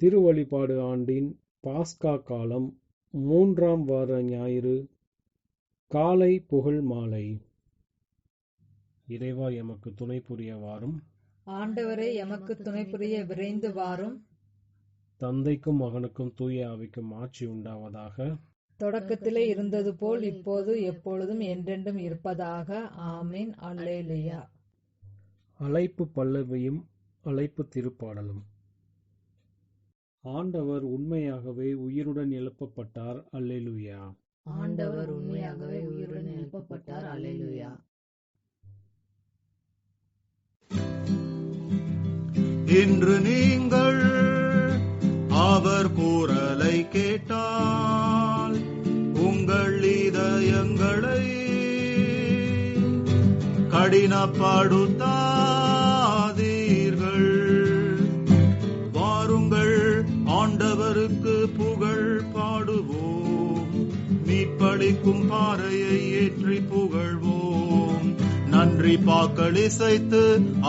திருவழிபாடு ஆண்டின் பாஸ்கா காலம் 3ஆம் வார ஞாயிறு காலை புகழ் மாலை. இறைவா எமக்கு துணை புரிய வாரும். ஆண்டவரே எமக்கு துணை புரிய விரைந்து வாரும். தந்தைக்கும் மகனுக்கும் தூய ஆவிக்கும் ஆட்சி உண்டாவதாக. தொடக்கத்திலே இருந்தது போல் இப்போது எப்பொழுதும் என்றென்றும் இருப்பதாக. ஆமீன். அல்லேலூயா. அழைப்பு பல்லவியும் அழைப்பு திருப்பாடலும். ஆண்டவர் உண்மையாகவே உயிருடன் எழுப்பப்பட்டார். அல்லேலூயா. ஆண்டவர் உண்மையாகவே உயிருடன் எழுப்பப்பட்டார். அல்லேலூயா. இன்று நீங்கள் அவர் குரலை கேட்டால் உங்கள் இதயங்களை கடினப்படுத்தாதீர்கள். வாருங்கள், ஆண்டவருக்கு புகழ் பாடுவோம். மீட்பளிக்கும் பாறையை ஏற்றி புகழ்வோம். நன்றி பாக்களிசைத்து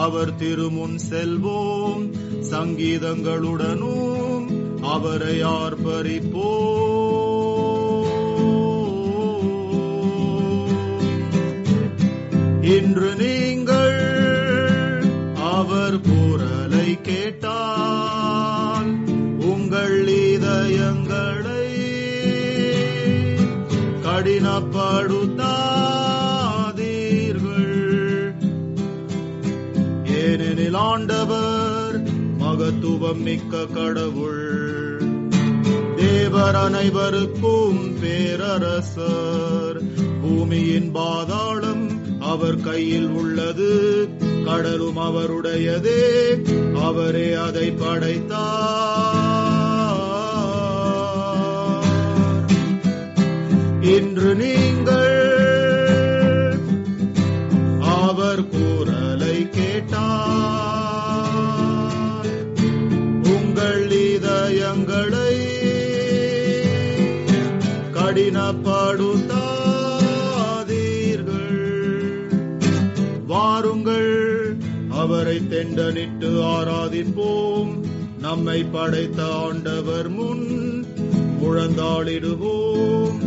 அவர் திருமுன் செல்வோம். சங்கீதங்களுடனும் அவரை ஆர்ப்பரிப்போம். இன்று நீங்கள் அவர் குரலை கேட்டால் உங்கள் இதயங்களை கடினப்படுத்தாதீர்கள். ஏனெனில் ஆண்டவர் மகத்துவம் மிக்க கடவுள். தேவர் அனைவருக்கும் பேரரசர். பூமியின் பாதாளம் அவர் கையில் உள்ளது, கடலும் அவருடையதே, அவரே அதை படைத்தார். இன்று நீங்கள் அவர் குரலை கேட்டால் உங்கள் இதயங்களை கடினப்படுத்தாதீர்கள். வாருங்கள், அவரை தெண்டனிட்டு ஆராதிப்போம். நம்மை படைத்த ஆண்டவர் முன் முழந்தாளிடுவோம்.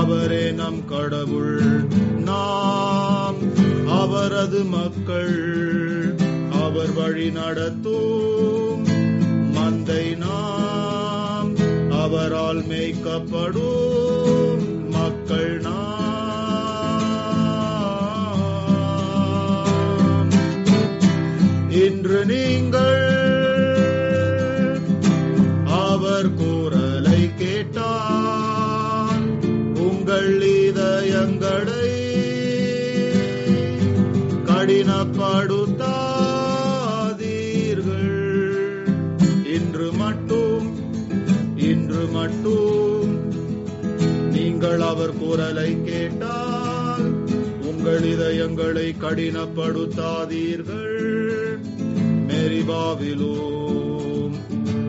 அவரே நம் கடவுள், நாம் அவரது மக்கள். அவர் வழி நடத்தும் மந்தை நாம், அவரால் மேய்க்கப்படும் மக்கள் நாம். இன்று நீங்கள் அவர் குரலை கேட்டால் உங்கள் இதயங்களை கடினப்படுத்தாதீர்கள். இன்று மட்டும் நீங்கள் அவர் குரலை கேட்டால் உங்கள் இதயங்களை கடினப்படுத்தாதீர்கள். மெரிபாவிலும்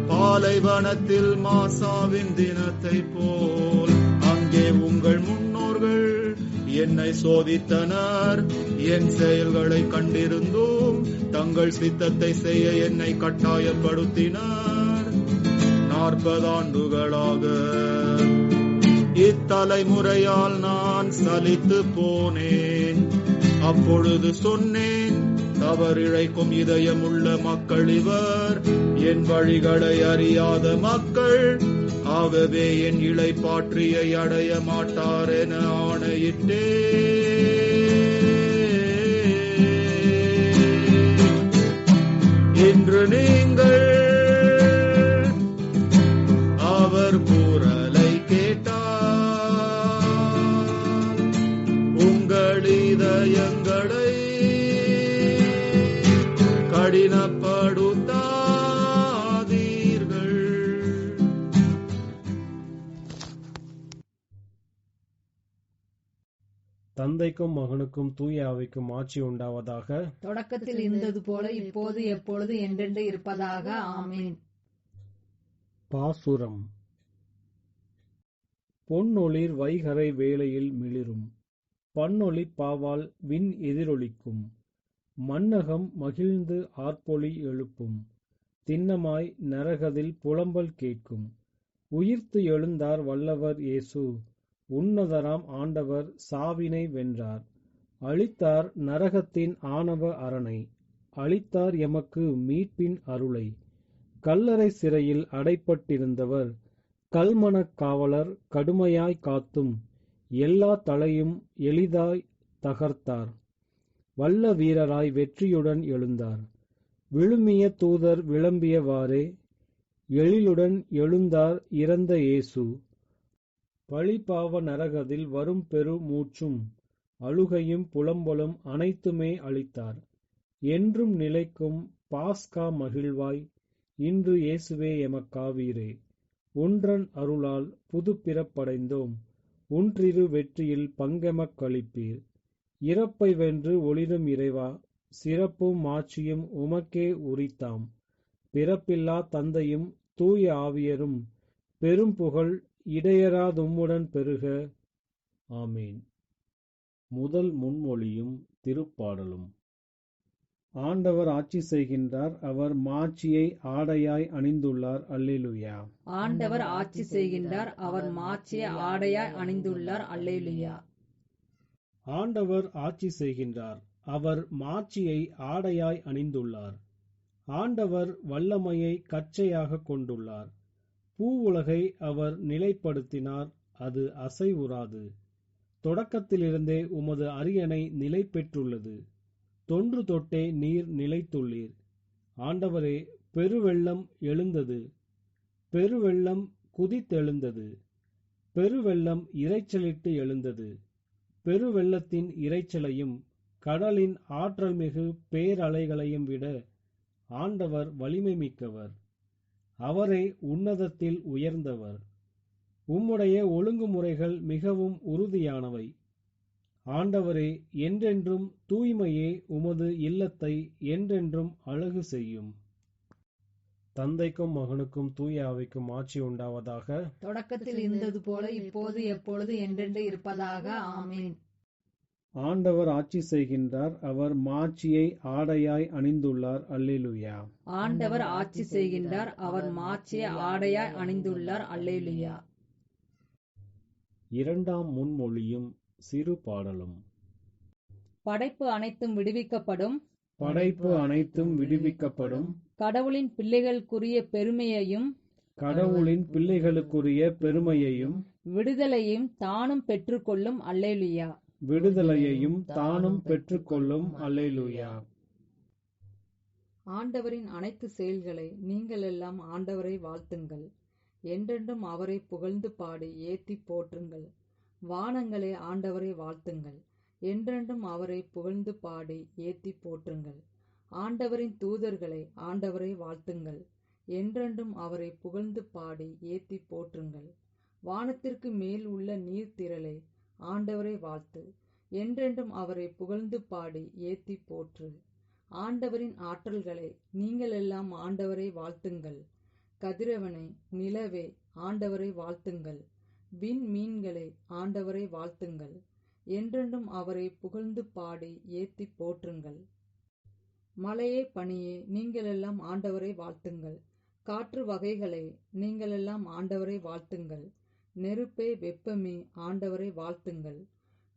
பாலைவனத்தில் மாசாவின் தினத்தை போல் அங்கே உங்கள் முன்னோர்கள் என்னை சோதித்தனர். என் செயல்களை கண்டிருந்தும் தங்கள் சித்தத்தை செய்ய என்னை கட்டாயப்படுத்தினர். 40 ஆண்டுகளாக இத்தலைமுறையால் நான் சலித்து போனேன். அப்பொழுது சொன்னேன், தவறிழைக்கும் இதயமுள்ள மக்கள் இவர், என் வழிகளை அறியாத மக்கள். ஆகவே என் இளைப்பாற்றியை அடைய மாட்டார் என ஆணையிட்டே. இன்று நீங்கள் அவர் குரலை கேட்டால் உங்கள் இதயங்களை கடினப்படுத்தாதீர்கள். தந்தைக்கும் மகனுக்கும் தூய ஆவிக்கும் ஆட்சி உண்டாவதாக. தொடக்கத்தில் இருந்தது போல இப்போது எப்பொழுது என்றென்று இருப்பதாக. ஆமீன். பாசுரம். பொன்னொளிர் வைகரை வேளையில் மிளிரும், பன்னொளி பாவால் விண் எதிரொலிக்கும். மண்ணகம் மகிழ்ந்து ஆர்ப்பொலி எழுப்பும். திண்ணமாய் நரகத்தில் புலம்பல் கேட்கும். உயிர்த்து எழுந்தார் வல்லவர் இயேசு, உன்னதராம் ஆண்டவர் சாவினை வென்றார். அளித்தார் நரகத்தின் ஆணவ அரணை, அளித்தார் எமக்கு மீட்பின் அருளை. கல்லறை சிறையில் அடைப்பட்டிருந்தவர் கல்மனக் காவலர் கடுமையாய் காத்தும், எல்லா தலையும் எளிதாய் தகர்த்தார். வல்ல வீரராய் வெற்றியுடன் எழுந்தார். விழுமிய தூதர் விளம்பியவாறே எழிலுடன் எழுந்தார் இறந்த இயேசு. பழிபாவ நரகத்தில் வரும் பெரு மூச்சும் அழுகையும் புலம்பலும் அனைத்துமே அளித்தார். என்றும் நிலைக்கும் பாஸ்கா மகிழ்வாய் இன்று இயேசுவே எமக்காவீரே. உன்றன் அருளால் புது பிறப்படைந்தோம், உன்றிரு வெற்றியில் பங்கெமக் களிப்பீர். இறப்பை வென்று ஒளிரும் இறைவா, சிறப்பும் மாட்சியும் உமக்கே உரித்தாம். பிறப்பில்லா தந்தையும் தூய ஆவியரும் பெரும் புகழ் இடையராதும்முடன் பெருக. ஆமேன். முதல் முன்மொழியும் திருப்பாடலும். ஆண்டவர் ஆட்சி செய்கின்றார், அவர் மாட்சியை ஆடையாய் அணிந்துள்ளார். அல்லேலூயா. ஆண்டவர் ஆட்சி செய்கின்றார், அவர் மாட்சியை ஆடையாய் அணிந்துள்ளார். அல்லேலூயா. ஆண்டவர் ஆட்சி செய்கின்றார், அவர் மாட்சியை ஆடையாய் அணிந்துள்ளார். ஆண்டவர் வல்லமையை கச்சையாக கொண்டுள்ளார். பூவுலகை அவர் நிலைப்படுத்தினார், அது அசைவுறாது. தொடக்கத்திலிருந்தே உமது அரியணை நிலை பெற்றுள்ளது. தொன்று தொட்டே நீர் நிலைத்துள்ளீர். ஆண்டவரே, பெருவெள்ளம் எழுந்தது, பெருவெள்ளம் குதித்தெழுந்தது. பெருவெள்ளம் இரைச்சலிட்டு எழுந்தது. பெருவெள்ளத்தின் இரைச்சலையும் கடலின் ஆற்றல் மிகு பேரலைகளையும் விட ஆண்டவர் வலிமை மிக்கவர். அவரே உன்னதத்தில் உயர்ந்தவர். உம்முடைய ஒழுங்குமுறைகள் மிகவும் உறுதியானவை. ஆண்டவரே, என்றென்றும் தூய்மையே உமது இல்லத்தை என்றென்றும் அழகு செய்யும். தந்தைக்கும் மகனுக்கும் தூய ஆவிக்கும் ஆட்சி உண்டாவதாக. தொடக்கத்தில் இருந்தது போல இப்போது எப்பொழுது என்றென்று இருப்பதாக. ஆமீன். ஆண்டவர் ஆட்சி செய்கின்றார், அவர் மாட்சியை ஆடையாய் அணிந்துள்ளார். அல்லேலூயா. ஆண்டவர் ஆட்சி செய்கின்றார், அவர் மாட்சியை ஆடையாய் அணிந்துள்ளார். அல்லேலூயா. இரண்டாம் முன்மொழியும் சிறு பாடலும். படைப்பு அனைத்தும் விடுவிக்கப்படும், படைப்பு அனைத்தும் விடுவிக்கப்படும். கடவுளின் பிள்ளைகளுக்குரிய பெருமையையும், கடவுளின் பிள்ளைகளுக்குரிய பெருமையையும், விடுதலையும் தானும் பெற்றுக்கொள்ளும். அல்லேலூயா. விடுதலையையும் தானும் பெற்றுக்கொள்ளும். அல்லேலூயா. ஆண்டவரின் அனைத்து செயல்களை நீங்கள் எல்லாம் ஆண்டவரை வாழ்த்துங்கள். என்றென்றும் அவரை புகழ்ந்து பாடி ஏத்தி போற்றுங்கள். வானங்களே ஆண்டவரை வாழ்த்துங்கள். என்றென்றும் அவரை புகழ்ந்து பாடி ஏத்தி போற்றுங்கள். ஆண்டவரின் தூதர்களை ஆண்டவரை வாழ்த்துங்கள். என்றென்றும் அவரை புகழ்ந்து பாடி ஏத்தி போற்றுங்கள். வானத்திற்கு மேல் உள்ள நீர்த்திரளே ஆண்டவரை வாழ்த்து. என்றென்றும் அவரை புகழ்ந்து பாடி ஏத்தி போற்று. ஆண்டவரின் ஆற்றல்களை நீங்கள் எல்லாம் ஆண்டவரை வாழ்த்துங்கள். கதிரவனை, நிலவே ஆண்டவரை வாழ்த்துங்கள். விண் மீன்களை ஆண்டவரை வாழ்த்துங்கள். என்றென்றும் அவரை புகழ்ந்து பாடி ஏத்தி போற்றுங்கள். மழையே பனியே நீங்களெல்லாம் ஆண்டவரை வாழ்த்துங்கள். காற்று வகைகளை நீங்களெல்லாம் ஆண்டவரை வாழ்த்துங்கள். நெருப்பே வெப்பமே ஆண்டவரை வாழ்த்துங்கள்.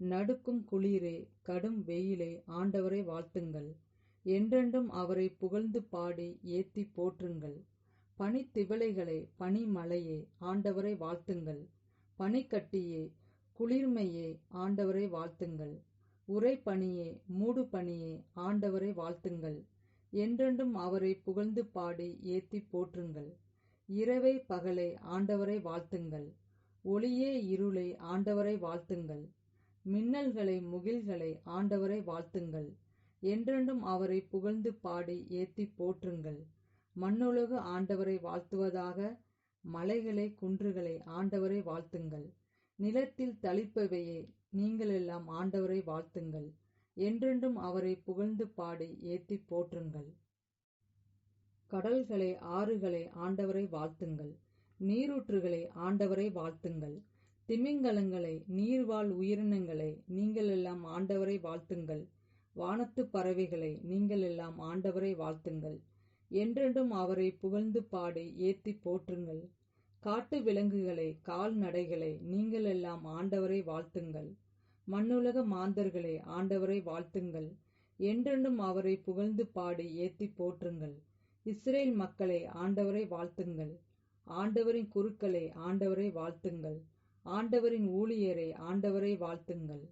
நடுக்கும் குளிரே கடும் வெயிலே ஆண்டவரை வாழ்த்துங்கள். என்றென்றும் அவரை புகழ்ந்து பாடி ஏத்தி போற்றுங்கள். பனித்திவளைகளே பனிமலையே ஆண்டவரை வாழ்த்துங்கள். பனிக்கட்டியே குளிர்மையே ஆண்டவரை வாழ்த்துங்கள். உறைபனியே மூடு பனியே ஆண்டவரை வாழ்த்துங்கள். என்றென்றும் அவரை புகழ்ந்து பாடி ஏத்தி போற்றுங்கள். இரவே பகலே ஆண்டவரை வாழ்த்துங்கள். ஒளியே இருளே ஆண்டவரை வாழ்த்துங்கள். மின்னல்களை முகில்களை ஆண்டவரை வாழ்த்துங்கள். என்றென்றும் அவரை புகழ்ந்து பாடி ஏத்தி போற்றுங்கள். மண்ணுலகு ஆண்டவரை வாழ்த்துவதாக. மலைகளை குன்றுகளை ஆண்டவரை வாழ்த்துங்கள். நிலத்தில் தளிர்ப்பவையே நீங்களெல்லாம் ஆண்டவரை வாழ்த்துங்கள். என்றென்றும் அவரை புகழ்ந்து பாடி ஏத்தி போற்றுங்கள். கடல்களை ஆறுகளை ஆண்டவரை வாழ்த்துங்கள். நீரூற்றுகளை ஆண்டவரை வாழ்த்துங்கள். திமிங்கலங்களை நீர்வாழ் உயிரினங்களை நீங்களெல்லாம் ஆண்டவரை வாழ்த்துங்கள். வானத்து பறவைகளை நீங்களெல்லாம் ஆண்டவரை வாழ்த்துங்கள். என்றென்றும் அவரை புகழ்ந்து பாடி ஏத்தி போற்றுங்கள். காட்டு விலங்குகளை, கால்நடைகளை, நீங்கள் எல்லாம் ஆண்டவரை வாழ்த்துங்கள். மண்ணுலக மாந்தர்களே, ஆண்டவரை வாழ்த்துங்கள். என்றென்றும் அவரை புகழ்ந்து பாடி ஏத்தி போற்றுங்கள். இஸ்ரேல் மக்களே, ஆண்டவரை வாழ்த்துங்கள். ஆண்டவரின் குருக்களே, ஆண்டவரை வாழ்த்துங்கள். ஆண்டவரின் ஊழியரே, ஆண்டவரை வாழ்த்துங்கள்.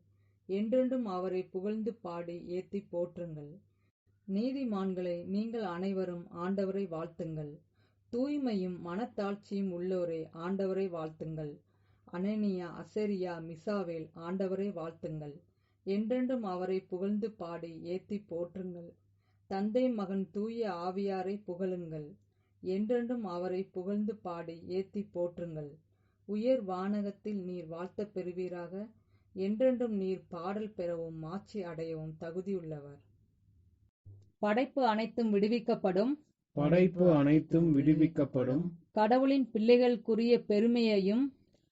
என்றென்றும் அவரை புகழ்ந்து பாடி ஏத்தி போற்றுங்கள். நீதிமான்களே, நீங்கள் அனைவரும் ஆண்டவரை வாழ்த்துங்கள். தூய்மையும் மனத்தாழ்ச்சியும் உள்ளோரே, ஆண்டவரை வாழ்த்துங்கள். அனனியா, அசரியா, மிசாவேல், ஆண்டவரை வாழ்த்துங்கள். என்றென்றும் அவரை புகழ்ந்து பாடி ஏத்தி போற்றுங்கள். தந்தை, மகன், தூய ஆவியாரை புகழுங்கள். என்றென்றும் அவரை புகழ்ந்து பாடி ஏத்தி போற்றுங்கள். உயர் வானகத்தில் நீர் வாழ்த்தப் பெறுவீராக. என்றென்றும் நீர் பாடல் பெறவும் மாட்சி அடையவும் தகுதியுள்ளவர். படைப்பு அனைத்தும் விடுவிக்கப்படும். படைப்பு அனைத்தும் விடுவிக்கப்படும். கடவுளின் பிள்ளைகளுக்குரிய பெருமையையும்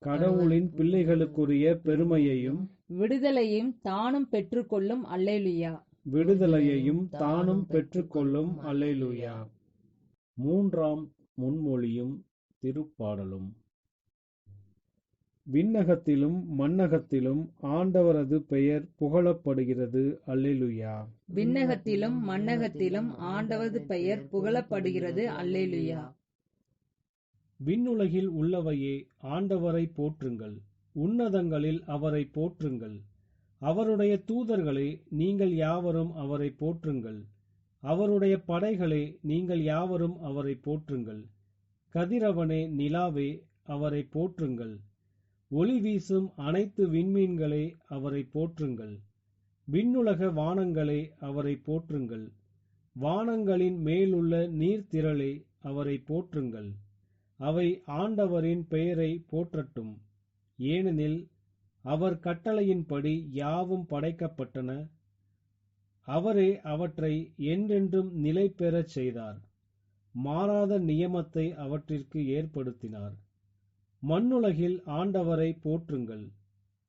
கடவுளின் பிள்ளைகளுக்குரிய பெருமையையும் விடுதலையும் தானும் பெற்றுக்கொள்ளும். அல்லேலூயா. விடுதலையையும் தானும் பெற்றுக்கொள்ளும். அல்லேலூயா. மூன்றாம் முன்மொழியும் திருப்பாடலும். விண்ணகத்திலும் மண்ணகத்திலும் ஆண்டவரது பெயர் புகழப்படுகிறது. அல்லேலூயா. விண்ணகத்திலும் மண்ணகத்திலும் ஆண்டவரது பெயர் புகழப்படுகிறது. அல்லேலூயா. விண்ணுலகில் உள்ளவையே, ஆண்டவரை போற்றுங்கள். உன்னதங்களில் அவரை போற்றுங்கள். அவருடைய தூதர்களே, நீங்கள் யாவரும் அவரை போற்றுங்கள். அவருடைய படைகளே, நீங்கள் யாவரும் அவரை போற்றுங்கள். கதிரவனே, நிலாவே, அவரை போற்றுங்கள். ஒளி வீசும் அனைத்து விண்மீன்களே, அவரை போற்றுங்கள். விண்ணுலக வானங்களே, அவரை போற்றுங்கள். வானங்களின் மேலுள்ள நீர்த்திரளே, அவரை போற்றுங்கள். அவை ஆண்டவரின் பெயரை போற்றட்டும். ஏனெனில் அவர் கட்டளையின்படி யாவும் படைக்கப்பட்டன. அவரே அவற்றை என்றென்றும் நிலை பெறச் செய்தார். மாறாத நியமத்தை அவற்றிற்கு ஏற்படுத்தினார். மண்ணுலகில் ஆண்டவரை போற்றுங்கள்.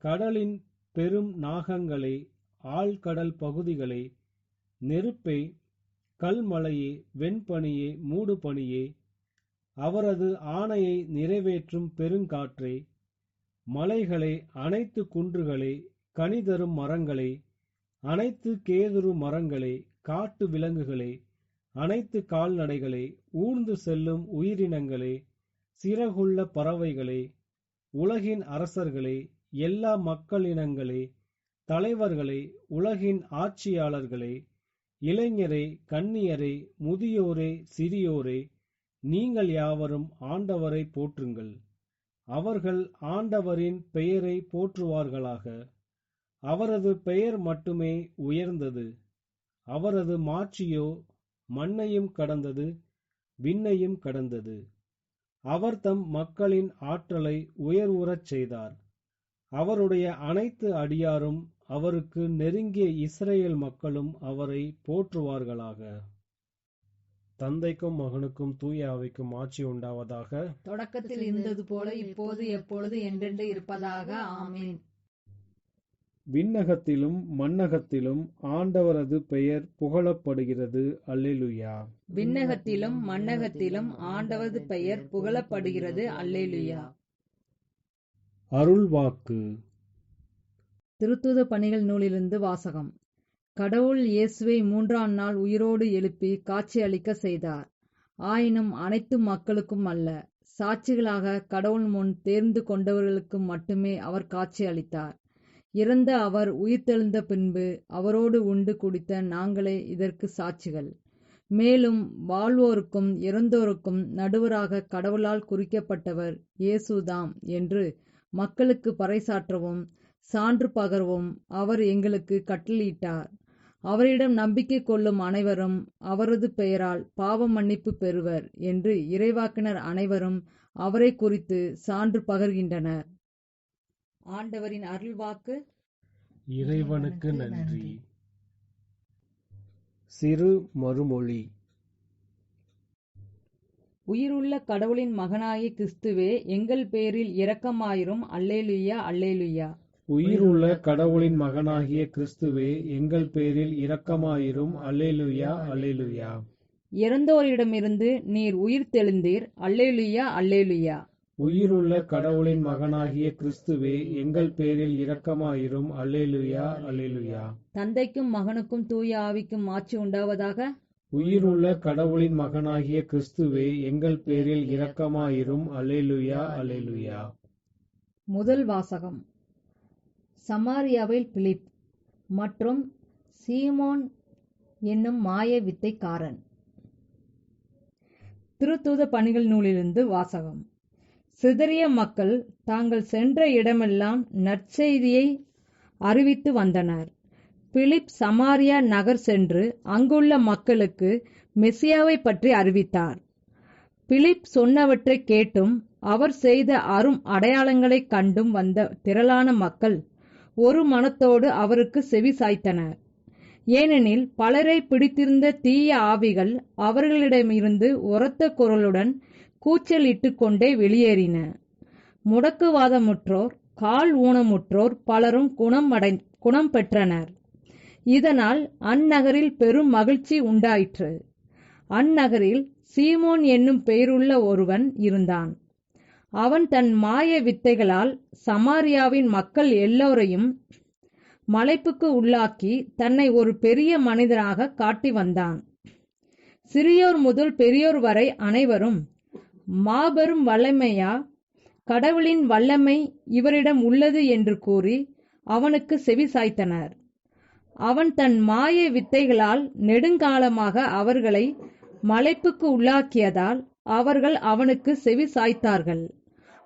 கடலின் பெரும் நாகங்களே, ஆழ்கடல் பகுதிகளே, நெருப்பே, கல்மலையே, வெண்பனியே, மூடுபனியே, அவரது ஆணையை நிறைவேற்றும் பெருங்காற்றே, மலைகளே, அனைத்து குன்றுகளே, கனிதரும் மரங்களே, அனைத்து கேதுரு மரங்களே, காட்டு விலங்குகளே, அனைத்து கால்நடைகளே, ஊர்ந்து செல்லும் உயிரினங்களே, சிறகுள்ள பறவைகளே, உலகின் அரசர்களே, எல்லா மக்களினங்களே, தலைவர்களே, உலகின் ஆட்சியாளர்களே, இளைஞரே, கன்னியரே, முதியோரே, சிறியோரே, நீங்கள் யாவரும் ஆண்டவரை போற்றுங்கள். அவர்கள் ஆண்டவரின் பெயரை போற்றுவார்களாக. அவரது பெயர் மட்டுமே உயர்ந்தது. அவரது மாட்சியோ மண்ணையும் கடந்தது, விண்ணையும் கடந்தது. அவர் தம் மக்களின் ஆற்றலை உயர்வுறச் செய்தார். அவருடைய அனைத்து அடியாரும் அவருக்கு நெருங்கிய இஸ்ரேல் மக்களும் அவரை போற்றுவார்களாக. தந்தைக்கும் மகனுக்கும் தூய ஆவிக்கும் ஆட்சி உண்டாவதாக. தொடக்கத்தில் இருந்தது போல இப்போது எப்பொழுது என்றென்று இருப்பதாக. ஆமென். விண்ணகத்திலும் மண்ணகத்திலும் ஆண்டவரது பெயர் புகழப்படுகிறது. அல்லேலூயா. விண்ணகத்திலும் மண்ணகத்திலும் ஆண்டவரது பெயர் புகழப்படுகிறது. அல்லேலூயா. அருள்வாக்கு. திருத்தூத பணிகள் நூலிலிருந்து வாசகம். கடவுள் இயேசுவை 3ஆம் நாள் உயிரோடு எழுப்பி காட்சி அளிக்க செய்தார். ஆயினும் அனைத்து மக்களுக்கும் அல்ல, சாட்சிகளாக கடவுள் முன் தேர்ந்து கொண்டவர்களுக்கு மட்டுமே அவர் காட்சி அளித்தார். இறந்த அவர் உயிர்த்தெழுந்த பின்பு அவரோடு உண்டு குடித்த நாங்களே இதற்கு சாட்சிகள். மேலும் வாழ்வோருக்கும் இறந்தோருக்கும் நடுவராக கடவுளால் குறிக்கப்பட்டவர் இயேசுதாம் என்று மக்களுக்கு பறைசாற்றவும் சான்று பகரவும் அவர் எங்களுக்கு கட்டளையிட்டார். அவரிடம் நம்பிக்கை கொள்ளும் அனைவரும் அவரது பெயரால் பாவ மன்னிப்பு பெறுவர் என்று இறைவாக்கினர் அனைவரும் அவரை குறித்து சான்று பகர்கின்றனர். ஆண்டவரின் அருள்வாக்கு. இறைவனுக்கு நன்றி. சிறு மறுமொழி. உயிருள்ள கடவுளின் மகனாகிய கிறிஸ்துவே, எங்கள் பேரில் இரக்கமாயிரும். அல்லேலூயா. அல்லேலூயா. உயிருள்ள கடவுளின் மகனாகிய கிறிஸ்துவே, எங்கள் பேரில் இரக்கமாயிரும். அல்லேலூயா. அல்லேலூயா. இறந்தோரிடமிருந்து நீர் உயிர்த்தெழுந்தீர். அல்லேலூயா, அல்லேலூயா. உயிருள்ள கடவுளின் மகனாகிய கிறிஸ்துவே, எங்கள் பேரில் இரக்கமாயிரும். அல்லேலூயா, அல்லேலூயா. தந்தைக்கும் மகனுக்கும் தூய ஆவிக்கும் ஆட்சி உண்டாவதாக. உயிருள்ள கடவுளின் மகனாகிய கிறிஸ்துவே, எங்கள் பேரில் இரக்கமாயிரும். அல்லேலூயா, அல்லேலூயா. முதல் வாசகம். சமாரியாவில் பிலிப் மற்றும் சீமோன் என்னும் மாய வித்தைக்காரன். திருத்தூத பணிகள் நூலிலிருந்து வாசகம். சிதறிய மக்கள் தாங்கள் சென்ற இடமெல்லாம் நற்செய்தியை அறிவித்து வந்தனர். பிலிப் சமாரியா நகர் சென்று அங்குள்ள மக்களுக்கு மெசியாவை பற்றி அறிவித்தார். பிலிப் சொன்னவற்றை கேட்டும் அவர் செய்த அரும் அடையாளங்களைக் கண்டும் வந்த திரளான மக்கள் ஒரு மனத்தோடு அவருக்கு செவி சாய்த்தனர். ஏனெனில் பலரை பிடித்திருந்த தீய ஆவிகள் அவர்களிடமிருந்து உரத்த குரலுடன் கூச்சலிட்டு கொண்டே வெளியேறின. முடக்குவாதமுற்றோர், கால் ஊனமுற்றோர் பலரும் குணம் பெற்றனர். இதனால் அந்நகரில் பெரும் மகிழ்ச்சி உண்டாயிற்று. அந்நகரில் சீமோன் என்னும் பெயருள்ள ஒருவன் இருந்தான். அவன் தன் மாய வித்தைகளால் சமாரியாவின் மக்கள் எல்லோரையும் மலைப்புக்கு உள்ளாக்கி தன்னை ஒரு பெரிய மனிதராக காட்டி வந்தான். சிறியோர் முதல் பெரியோர் வரை அனைவரும் மாபெரும் வல்லமையா, கடவுளின் வல்லமை இவரிடம் உள்ளது என்று கூறி அவனுக்கு செவி சாய்த்தனர். அவன் தன் மாய வித்தைகளால் நெடுங்காலமாக அவர்களை மலைப்புக்கு உள்ளாக்கியதால் அவர்கள் அவனுக்கு செவி சாய்த்தார்கள்.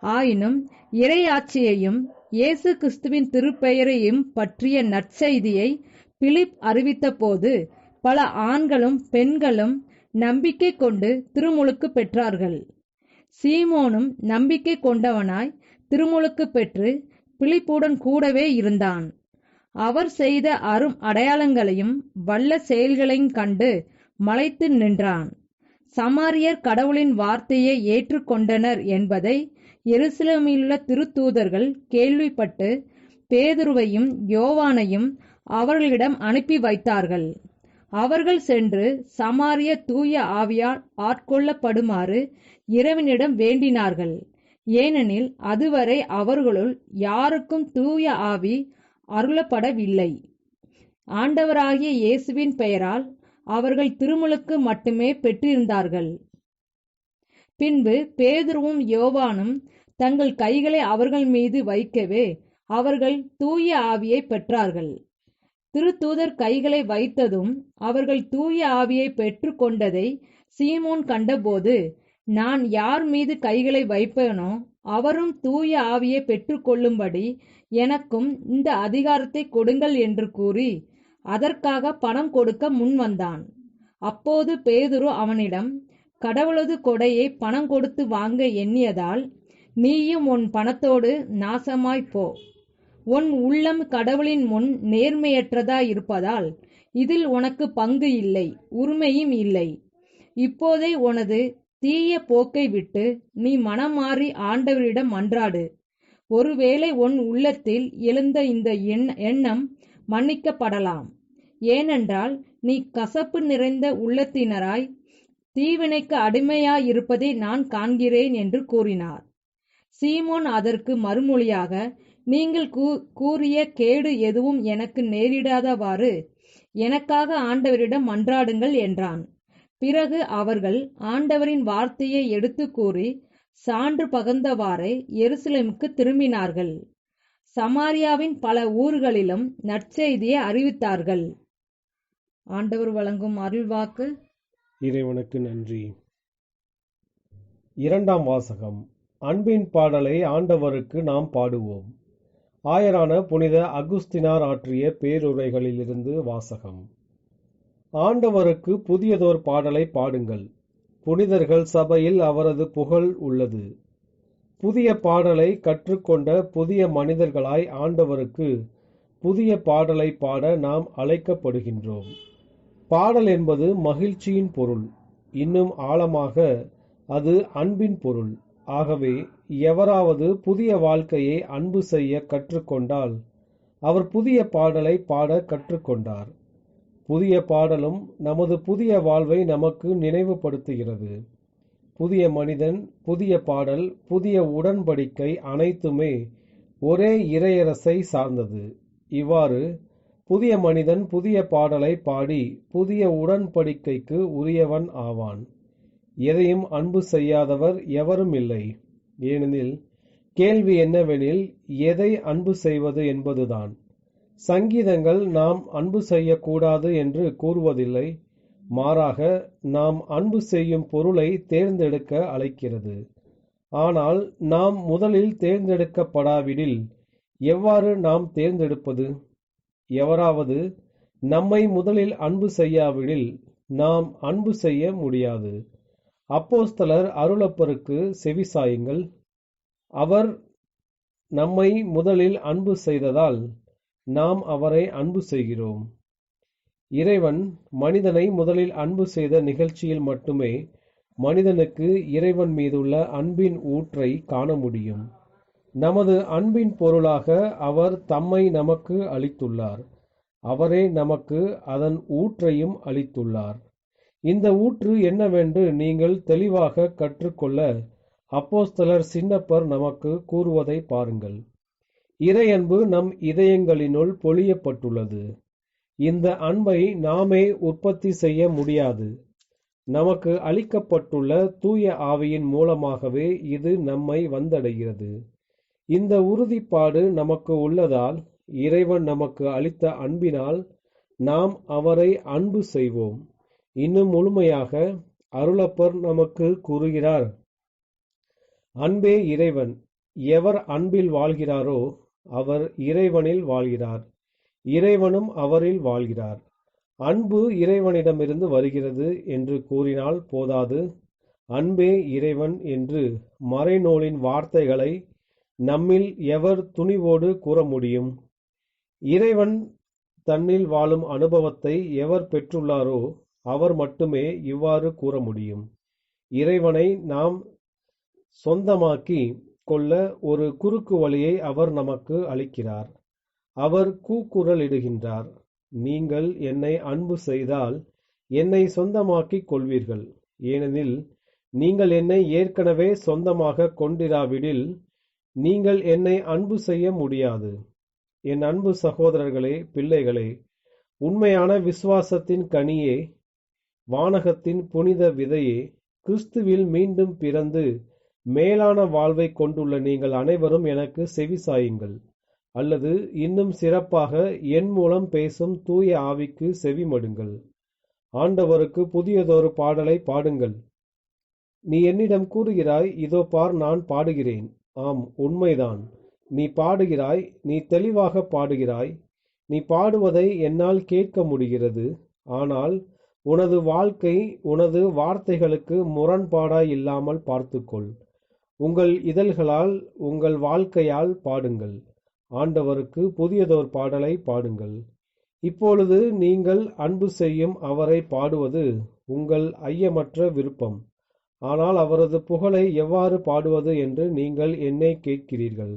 ஆயினும் இறையாட்சியையும் இயேசு கிறிஸ்துவின் திருப்பெயரையும் பற்றிய நற்செய்தியை பிலிப் அறிவித்த போது பல ஆண்களும் பெண்களும் நம்பிக்கை கொண்டு திருமுழுக்கு பெற்றார்கள். சீமோனும் நம்பிக்கை கொண்டவனாய் திருமுழுக்கு பெற்று பிலிப்புடன் கூடவே இருந்தான். அவர் செய்த அரும் அடையாளங்களையும் வல்ல செயல்களையும் கண்டு மலைத்து நின்றான். சமாரியர் கடவுளின் வார்த்தையை ஏற்றுக்கொண்டனர் என்பதை எருசலேமிலுள்ள திருத்தூதர்கள் கேள்விப்பட்டு பேதுருவையும் யோவானையும் அவர்களிடம் அனுப்பி வைத்தார்கள். அவர்கள் சென்று சமாரிய தூய ஆவியால் ஆட்கொள்ளப்படுமாறு இறைவனிடம் வேண்டினார்கள். ஏனெனில் அதுவரை அவர்களுள் யாருக்கும் தூய ஆவி அருளப்படவில்லை. ஆண்டவராகிய இயேசுவின் பெயரால் அவர்கள் திருமுழுக்கு மட்டுமே பெற்றிருந்தார்கள். பின்பு பேதுருவும் யோவானும் தங்கள் கைகளை அவர்கள் மீது வைக்கவே அவர்கள் தூய ஆவியை பெற்றார்கள். திருத்தூதர் கைகளை வைத்ததும் அவர்கள் தூய ஆவியை பெற்று கொண்டதை சீமோன் கண்டபோது, நான் யார் மீது கைகளை வைப்பேனோ அவரும் தூய ஆவியை பெற்று கொள்ளும்படி எனக்கும் இந்த அதிகாரத்தை கொடுங்கள் என்று கூறி அதற்காக பணம் கொடுக்க முன் வந்தான். அப்போது பேதுரு அவனிடம், கடவுளது கொடையை பணம் கொடுத்து வாங்க எண்ணியதால் நீயும் உன் பணத்தோடு நாசமாய்ப் போ. உன் உள்ளம் கடவுளின் முன் நேர்மையற்றதாயிருப்பதால் இதில் உனக்கு பங்கு இல்லை, உரிமையும் இல்லை. இப்போதே உனது தீய போக்கை விட்டு நீ மனம் மாறி ஆண்டவரிடம் மன்றாடு. ஒருவேளை உன் உள்ளத்தில் எழுந்த இந்த எண்ணம் மன்னிக்கப்படலாம். ஏனென்றால் நீ கசப்பு நிறைந்த உள்ளத்தினராய் தீவினைக்கு அடிமையாயிருப்பதை நான் காண்கிறேன் என்று கூறினார். சீமோன் அதற்கு மறுமொழியாக, நீங்கள் கூறிய கேடு எதுவும் எனக்கு நேரிடாதவாறு எனக்காக ஆண்டவரிடம் மன்றாடுங்கள் என்றான். பிறகு அவர்கள் ஆண்டவரின் வார்த்தையை எடுத்து கூறி சான்று பகர்ந்தவாறே எருசலேமுக்கு திரும்பினார்கள். சமாரியாவின் பல ஊர்களிலும் நற்செய்தியை அறிவித்தார்கள். ஆண்டவர் வழங்கும் அருள்வாக்கு. இறைவனுக்கு நன்றி. இரண்டாம் வாசகம். அன்பின் பாடலை ஆண்டவருக்கு நாம் பாடுவோம். ஆயரான புனித அகுஸ்தினார் ஆற்றிய பேருரைகளிலிருந்து வாசகம். ஆண்டவருக்கு புதியதோர் பாடலை பாடுங்கள். புனிதர்கள் சபையில் அவரது புகழ் உள்ளது. புதிய பாடலை கற்றுக்கொண்ட புதிய மனிதர்களாய் ஆண்டவருக்கு புதிய பாடலை பாட நாம் அழைக்கப்படுகின்றோம். பாடல் என்பது மகிழ்ச்சியின் பொருள். இன்னும் ஆழமாக அது அன்பின் பொருள். ஆகவே எவராவது புதிய வாழ்க்கையை அன்பு செய்ய கற்றுக்கொண்டால் அவர் புதிய பாடலை பாட கற்றுக்கொண்டார். புதிய பாடலும் நமது புதிய வாழ்வை நமக்கு நினைவுபடுத்துகிறது. புதிய மனிதன், புதிய பாடல், புதிய உடன்படிக்கை அனைத்துமே ஒரே இறையரசை சார்ந்தது. இவ்வாறு புதிய மனிதன் புதிய பாடலை பாடி புதிய உடன்படிக்கைக்கு உரியவன் ஆவான். எதையும் அன்பு செய்யாதவர் எவரும் இல்லை. ஏனெனில் கேள்வி என்னவெனில், எதை அன்பு செய்வது என்பதுதான். சங்கீதங்கள் நாம் அன்பு செய்யக்கூடாது என்று கூறுவதில்லை. மாறாக நாம் அன்பு செய்யும் பொருளை தேர்ந்தெடுக்க அழைக்கிறது. ஆனால் நாம் முதலில் தேர்ந்தெடுக்கப்படாவிடில் எவ்வாறு நாம் தேர்ந்தெடுப்பது? எவராவது நம்மை முதலில் அன்பு செய்யாவிடில் நாம் அன்பு செய்ய முடியாது. அப்போஸ்தலர் அருளப்பருக்கு செவிசாயுங்கள். அவர் நம்மை முதலில் அன்பு செய்ததால் நாம் அவரை அன்பு செய்கிறோம். இறைவன் மனிதனை முதலில் அன்பு செய்த நிகழ்ச்சியில் மட்டுமே மனிதனுக்கு இறைவன் மீதுள்ள அன்பின் ஊற்றை காண முடியும். நமது அன்பின் பொருளாக அவர் தம்மை நமக்கு அளித்துள்ளார். அவரே நமக்கு அதன் ஊற்றையும் அளித்துள்ளார். இந்த ஊற்று என்னவென்று நீங்கள் தெளிவாக கற்றுக்கொள்ள அப்போஸ்தலர் சின்னப்பர் நமக்கு கூறுவதை பாருங்கள். இறையன்பு நம் இதயங்களினுள் பொழியப்பட்டுள்ளது. இந்த அன்பை நாமே உற்பத்தி செய்ய முடியாது. நமக்கு அளிக்கப்பட்டுள்ள தூய ஆவியின் மூலமாகவே இது நம்மை வந்தடைகிறது. இந்த உறுதிப்பாடு நமக்கு உள்ளதால் இறைவன் நமக்கு அளித்த அன்பினால் நாம் அவரை அன்பு செய்வோம். இன்னும் முழுமையாக அருளப்பர் நமக்கு கூறுகிறார், அன்பே இறைவன். எவர் அன்பில் வாழ்கிறாரோ அவர் இறைவனில் வாழ்கிறார், இறைவனும் அவரில் வாழ்கிறார். அன்பு இறைவனிடமிருந்து வருகிறது என்று கூறினால் போதாது. அன்பே இறைவன் என்று மறைநூலின் வார்த்தைகளை நம்மில் எவர் துணிவோடு கூற முடியும்? இறைவன் தன்னில் வாழும் அனுபவத்தை எவர் பெற்றுள்ளாரோ அவர் மட்டுமே இவ்வாறு கூற முடியும். இறைவனை நாம் சொந்தமாக்கி கொள்ள ஒரு குறுக்கு வழியை அவர் நமக்கு அளிக்கிறார். அவர் கூக்குரலிடுகின்றார், நீங்கள் என்னை அன்பு செய்தால் என்னை சொந்தமாக்கிக் கொள்வீர்கள். ஏனெனில் நீங்கள் என்னை ஏற்கனவே சொந்தமாக கொண்டிராவிடில் நீங்கள் என்னை அன்பு செய்ய முடியாது. என் அன்பு சகோதரர்களே, பிள்ளைகளே, உண்மையான விசுவாசத்தின் கனியே, வானகத்தின் புனித விதையே, கிறிஸ்துவில் மீண்டும் பிறந்து மேலான வாழ்வை கொண்டுள்ள நீங்கள் அனைவரும் எனக்கு செவிசாயுங்கள். அல்லது இன்னும் சிறப்பாக என் மூலம் பேசும் தூய ஆவிக்கு செவிமடுங்கள். ஆண்டவருக்கு புதியதொரு பாடலை பாடுங்கள். நீ என்னிடம் கூறுகிறாய், இதோ பார், நான் பாடுகிறேன். ஆம், உண்மைதான். நீ பாடுகிறாய், நீ தெளிவாக பாடுகிறாய். நீ பாடுவதை என்னால் கேட்க முடிகிறது. ஆனால் உனது வாழ்க்கை உனது வார்த்தைகளுக்கு முரண்பாடாய் இல்லாமல் பார்த்துக்கொள். உங்கள் இதழ்களால், உங்கள் வாழ்க்கையால் பாடுங்கள். ஆண்டவருக்கு புதியதோர் பாடலை பாடுங்கள். இப்பொழுது நீங்கள் அன்பு செய்யும் அவரை பாடுவது உங்கள் ஐயமற்ற விருப்பம். ஆனால் அவரது புகழை எவ்வாறு பாடுவது என்று நீங்கள் என்னை கேட்கிறீர்கள்.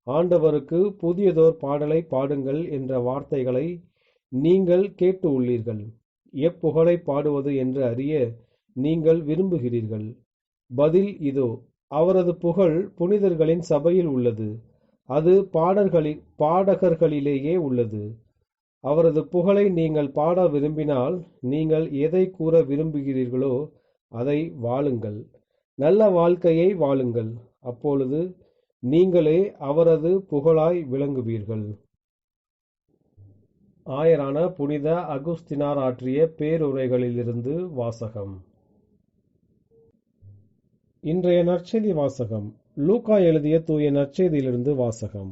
ஆண்டவருக்கு புதியதோர் பாடலை பாடுங்கள் என்ற வார்த்தைகளை நீங்கள் கேட்டு உள்ளீர்கள். எப்புகழை பாடுவது என்று அறிய நீங்கள் விரும்புகிறீர்கள். பதில் இதோ, அவரது புகழ் புனிதர்களின் சபையில் உள்ளது. அது பாடகர்களிலேயே உள்ளது. அவரது புகழை நீங்கள் பாட விரும்பினால் நீங்கள் எதை கூற விரும்புகிறீர்களோ அதை வாழுங்கள். நல்ல வாழ்க்கையை வாழுங்கள். அப்பொழுது நீங்களே அவரது புகழாய் விளங்குவீர்கள். ஆயரான புனித அகுஸ்தினார் ஆற்றிய பேருரைகளிலிருந்து வாசகம். இன்றைய நற்செய்தி வாசகம் லூக்கா எழுதிய தூய நற்செய்தியிலிருந்து வாசகம்.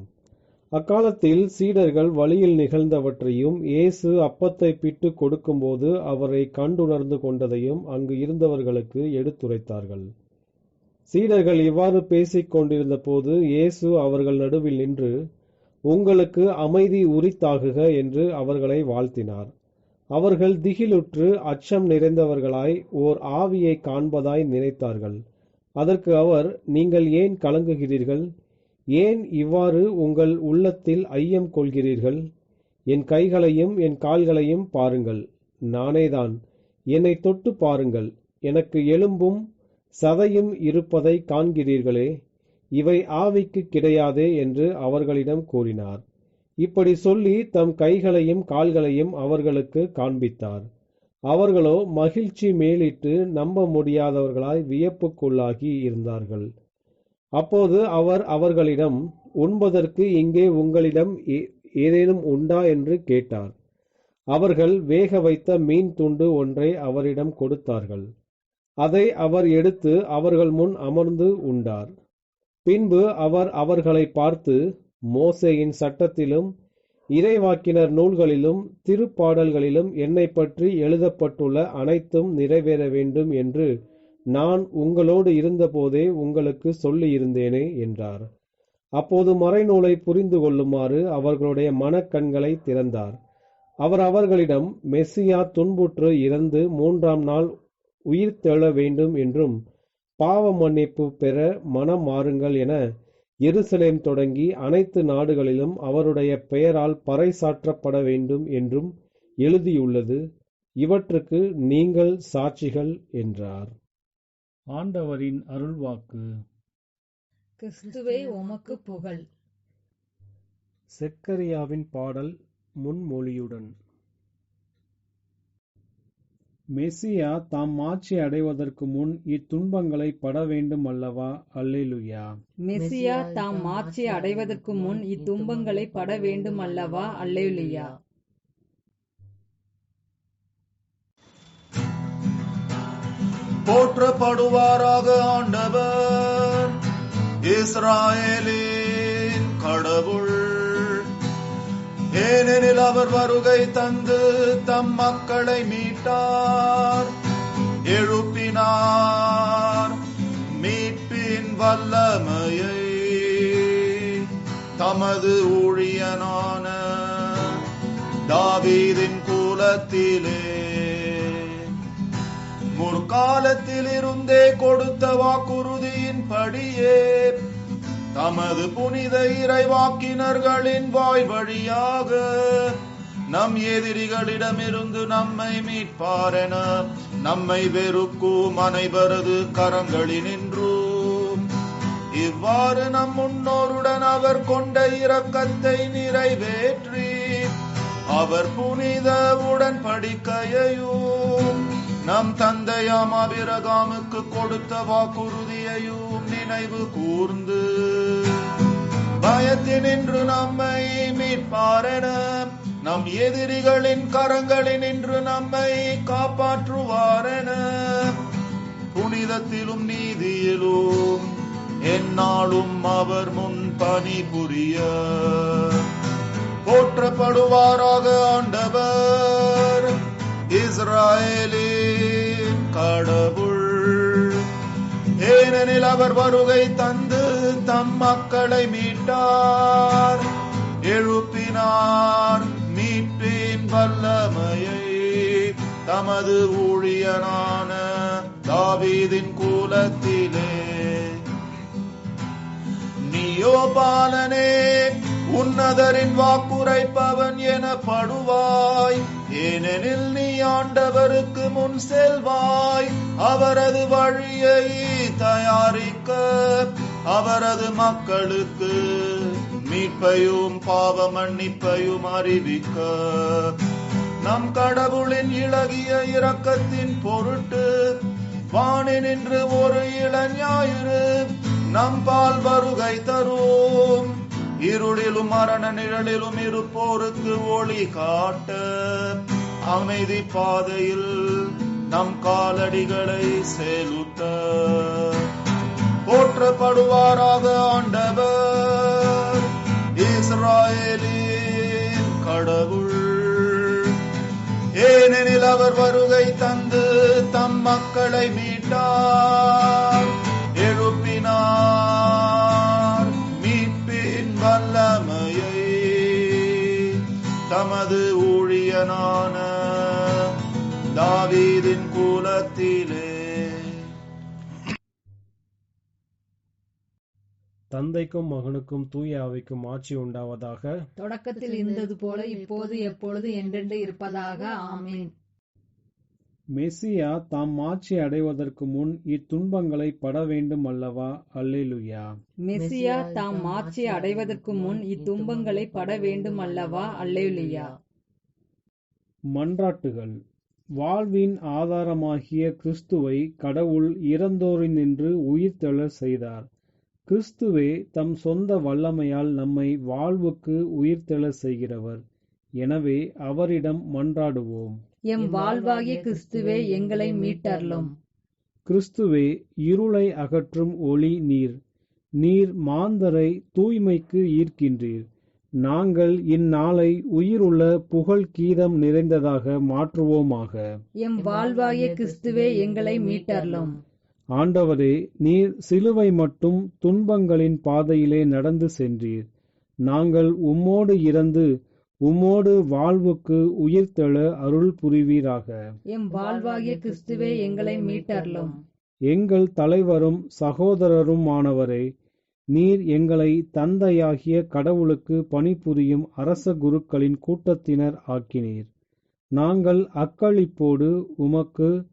அக்காலத்தில் சீடர்கள் வழியில் நிகழ்ந்தவற்றையும் இயேசு அப்பத்தை பிட்டு கொடுக்கும்போது அவரை கண்டுணர்ந்து கொண்டதையும் அங்கு இருந்தவர்களுக்கு எடுத்துரைத்தார்கள். சீடர்கள் இவ்வாறு பேசிக் கொண்டிருந்த போது இயேசு அவர்கள் நடுவில் நின்று, உங்களுக்கு அமைதி உரித்தாகுக என்று அவர்களை வாழ்த்தினார். அவர்கள் திகிலுற்று அச்சம் நிறைந்தவர்களாய் ஓர் ஆவியை காண்பதாய் நினைத்தார்கள். அதற்கு அவர், நீங்கள் ஏன் கலங்குகிறீர்கள்? ஏன் இவ்வாறு உங்கள் உள்ளத்தில் ஐயம் கொள்கிறீர்கள்? என் கைகளையும் என் கால்களையும் பாருங்கள், நானேதான். என்னை தொட்டு பாருங்கள், எனக்கு எலும்பும் சதையும் இருப்பதை காண்கிறீர்களே, இவை ஆவிக்கு கிடையாதே என்று அவர்களிடம் கூறினார். இப்படி சொல்லி தம் கைகளையும் கால்களையும் அவர்களுக்கு காண்பித்தார். அவர்களோ மகிழ்ச்சி மேலிட்டு நம்ப முடியாதவர்களாய் வியப்புக்குள்ளாகி இருந்தார்கள். அப்போது அவர் அவர்களிடம், உண்பதற்கு இங்கே உங்களிடம் ஏதேனும் உண்டா என்று கேட்டார். அவர்கள் வேக வைத்த மீன் துண்டு ஒன்றை அவரிடம் கொடுத்தார்கள். அதை அவர் எடுத்து அவர்கள் முன் அமர்ந்து உண்டார். பின்பு அவர் அவர்களை பார்த்து, மோசேயின் சட்டத்திலும் இறைவாக்கினர் நூல்களிலும் திருப்பாடல்களிலும் என்னை பற்றி எழுதப்பட்டுள்ள அனைத்தும் நிறைவேற வேண்டும் என்று நான் உங்களோடு இருந்தபோதே உங்களுக்கு சொல்லியிருந்தேனே என்றார். அப்போது மறைநூலை புரிந்து கொள்ளுமாறு அவர்களுடைய மனக்கண்களை திறந்தார். அவர் அவர்களிடம், மெசியா துன்புற்று இறந்து 3ஆம் நாள் உயிர் தெழ வேண்டும் என்றும் பாவ மன்னிப்பு பெற மனம் மாறுங்கள் என எருசலேம் தொடங்கி அனைத்து நாடுகளிலும் அவருடைய பெயரால் பறைசாற்றப்பட வேண்டும் என்றும் எழுதியுள்ளது. இவற்றுக்கு நீங்கள் சாட்சிகள் என்றார். ஆண்டவரின் அருள்வாக்கு. கிறிஸ்துவே உமக்கு புகழ். செக்கரியாவின் பாடல் முன்மொழியுடன். மெசியா தாம் மாட்சி அடைவதற்கு முன் இத்துன்பங்களை பட வேண்டும் அல்லவா? அல்லேலூயா. மெசியா தாம் மாட்சி அடைவதற்கு முன் இத்துன்பங்களை பட வேண்டும் அல்லவா? அல்லேலூயா. போற்றப்படுவாராக ஆண்டவர், இஸ்ராயேலின் கடவுள். ஏனெனில் அவர் வருகை தந்து தம் மக்களை மீட்டார், எழுப்பினார் மீட்பின் வல்லமையை. தமது ஊழியனான தாவீதின் குலத்திலே முற்காலத்தில் இருந்தே கொடுத்த வாக்குறுதியின் படியே தமது புனித இறைவாக்கினர்களின் வாய் வழியாக நம் எதிரிகளிடமிருந்து நம்மை மீட்பாரென நம்மை வெறுக்கும் அனைவரது கரங்களினின்றும் இவ்வாறு நம் முன்னோருடன் அவர் கொண்ட இரக்கத்தை நிறைவேற்றி அவர் புனித உடன்படிக்கையையும் நம் தந்தையாம் ஆபிரகாமுக்கு கொடுத்த வாக்குறுதியையும் நினைவு கூர்ந்து பயத்தினின்று நம்மை மீட்பாரென நம் எதிரிகளின் கரங்களினின்று நம்மை காப்பாற்றுவாரென புனிதத்திலும் நீதியிலும் எந்நாளும் அவர் முன் பணிபுரிய போற்றப்படுவாராக ஆண்டவர், இஸ்ராயேலின் கடவுள். ஏனெனில் அவர் வருகை தந்து தம் மக்களை மீட்டார், எழுப்பினார் மீட்பின் வல்லமையை. தமது ஊழியனான தாவீதின் குலத்திலே நீயோ பாலனே உன்னதரின் வாக்குரைப்பவன் எனப்படுவாய். ஏனெனில் நீ ஆண்டவருக்கு முன் செல்வாய், அவரது வழியை தயாரிக்க அவரது மக்களுக்கு மீட்பையும் பாவ மன்னிப்பையும் அறிவிக்க. நம் கடவுளின் இளகிய இரக்கத்தின் பொருட்டு வானினின்று ஒரு இளஞாயிறு நம் பால் வருகை தரும். இருளிலும் மரண நிழலிலும் இருப்போருக்கு ஒளி காட்ட அமைதி பாதையில் நம் காலடிகளை செலுத்த போற்றப்படுவாராக ஆண்டவர், இஸ்ராயேலின் கடவுள். ஏனெனில் அவர் வருகை தந்து தம் மக்களை மீட்டார், எழுப்பினார் மீட்பின் வல்லமையை. தமது ஊழியனான தாவீதின் குலத்திலே. தந்தைக்கும் மகனுக்கும் தூய ஆவிக்கும் ஆட்சி உண்டாவதாக. தொடக்கத்தில் இருந்தது போல இப்போது எப்பொழுது என்றென்று இருப்பதாக. ஆமென். மெசியா தாம் ஆட்சி அடைவதற்கு முன் இத்துன்பங்களை பட வேண்டும் அல்லவா? அல்லேலூயா. மெசியா தாம் ஆட்சி அடைவதற்கு முன் இத்துன்பங்களை பட வேண்டும் அல்லவா? அல்லேலூயா. மன்றாட்டுகள். வாழ்வின் ஆதாரமாகிய கிறிஸ்துவை கடவுள் இறந்தோரினின்று உயிர்த்தெழச் செய்தார். கிறிஸ்துவே தம் சொந்த வல்லமையால் நம்மை வாழ்வுக்கு உயிர்த்தெழச் செய்கிறவர். எனவே அவரிடம் மன்றாடுவோம். எம் வாழ்வாகிய கிறிஸ்துவே, எங்களை மீட்டருளும். கிறிஸ்துவே, இருளை அகற்றும் ஒளி நீர். நீர் மாந்தரை தூய்மைக்கு ஈர்க்கின்றீர். நாங்கள் இந்நாளை உயிருள்ள புகழ் கீதம் நிறைந்ததாக மாற்றுவோமாக. எம் வாழ்வாகிய கிறிஸ்துவே, எங்களை மீட்டருளும். ஆண்டவரே, நீர் சிலுவை மட்டும் துன்பங்களின் பாதையிலே நடந்து சென்றீர். நாங்கள் உம்மோடு இறந்து உம்மோடு வாழ்வுக்கு உயிர்த்தெழ அருள் புரிவீராக. எம் வாழ்வாகிய கிறிஸ்துவே, எங்களை மீட்டருளும். எங்கள் தலைவரும் சகோதரருமானவரே, நீர் எங்களை தந்தையாகிய கடவுளுக்கு பணிபுரியும் அரச குருக்களின் கூட்டத்தினர் ஆக்கினீர். நாங்கள் அக்களிப்போடு உமக்கு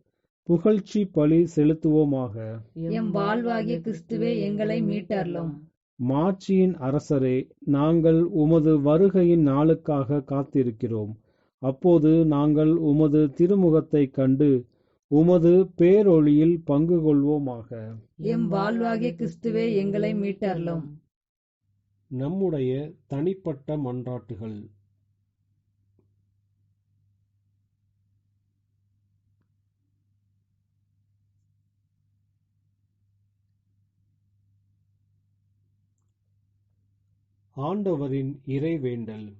புகழ்ச்சி பலி செலுத்துவோமாக. எம் வாழ்வாகிய கிறிஸ்துவே, எங்களை மீட்டருளும். மாட்சியின் அரசரே, நாங்கள் உமது வருகையின் நாளுக்காக காத்திருக்கிறோம். அப்போது நாங்கள் உமது திருமுகத்தைக் கண்டு உமது பேரொளியில் பங்கு கொள்வோமாக. எம் வாழ்வாகிய கிறிஸ்துவே, எங்களை மீட்டருளும். நம்முடைய தனிப்பட்ட மன்றாட்டுகள். ஆண்டவரின் இறைவேண்டல்.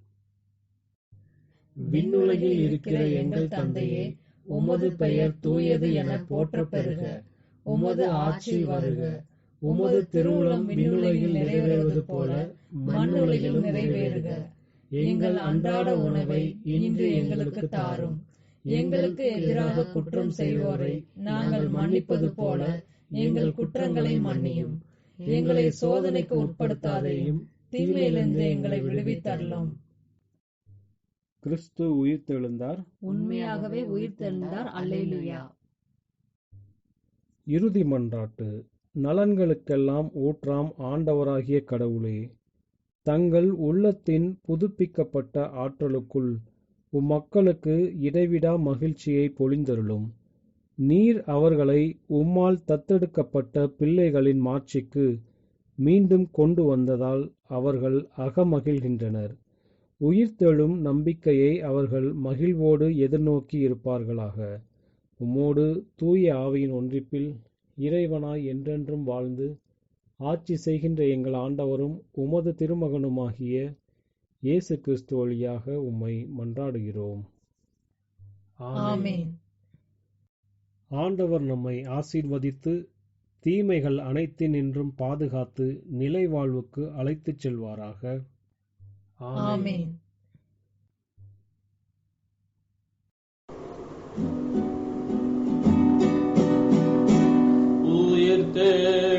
விண்ணுலகில் இருக்கிற எங்கள் தந்தையே, உமது பெயர் தூயது என போற்றப் பெறுக. உமது ஆட்சி வருக. உமது திருவுளம் விண்ணுலகில் நிறைவேறுவது போல மண்ணுலகில் நிறைவேறுக. எங்கள் அன்றாட உணவை இன்று எங்களுக்கு தாரும். எங்களுக்கு எதிராக குற்றம் செய்வோரை நாங்கள் மன்னிப்பது போல எங்கள் குற்றங்களை மன்னியும். எங்களை சோதனைக்கு உட்படுத்தாதையும் தீமையிலிருந்து எங்களை விடுவித்தருளும். கிறிஸ்து உயிர்த்தெழுந்தார். உண்மையாகவே உயிர்த்தெழுந்தார். அல்லேலூயா. இறுதி மன்றாட்டு. நலன்களுக்கெல்லாம் ஊற்றாம் ஆண்டவராகிய கடவுளே, தங்கள் உள்ளத்தின் புதுப்பிக்கப்பட்ட ஆற்றலுக்குள் உம்மக்களுக்கு இடைவிடா மகிழ்ச்சியை பொழிந்தருளும். நீர் அவர்களை உம்மால் தத்தெடுக்கப்பட்ட பிள்ளைகளின் மாட்சிக்கு மீண்டும் கொண்டு வந்ததால் அவர்கள் அகமகிழ்கின்றனர். உயிர்த்தெழும் நம்பிக்கையை அவர்கள் மகிழ்வோடு எதிர்நோக்கி இருப்பார்களாக. உம்மோடு தூய ஆவியின் ஒன்றிப்பில் இறைவனாய் என்றென்றும் வாழ்ந்து ஆட்சி செய்கின்ற எங்கள் ஆண்டவரும் உமது திருமகனுமாகிய இயேசு கிறிஸ்து வழியாக உம்மை மன்றாடுகிறோம். ஆமென். ஆண்டவர் நம்மை ஆசீர்வதித்து தீமைகள் அனைத்தினின்றும் பாதுகாத்து நிலை வாழ்வுக்கு அழைத்துச் செல்வாராக. ஆமென். உயிர்த்தெழுந்த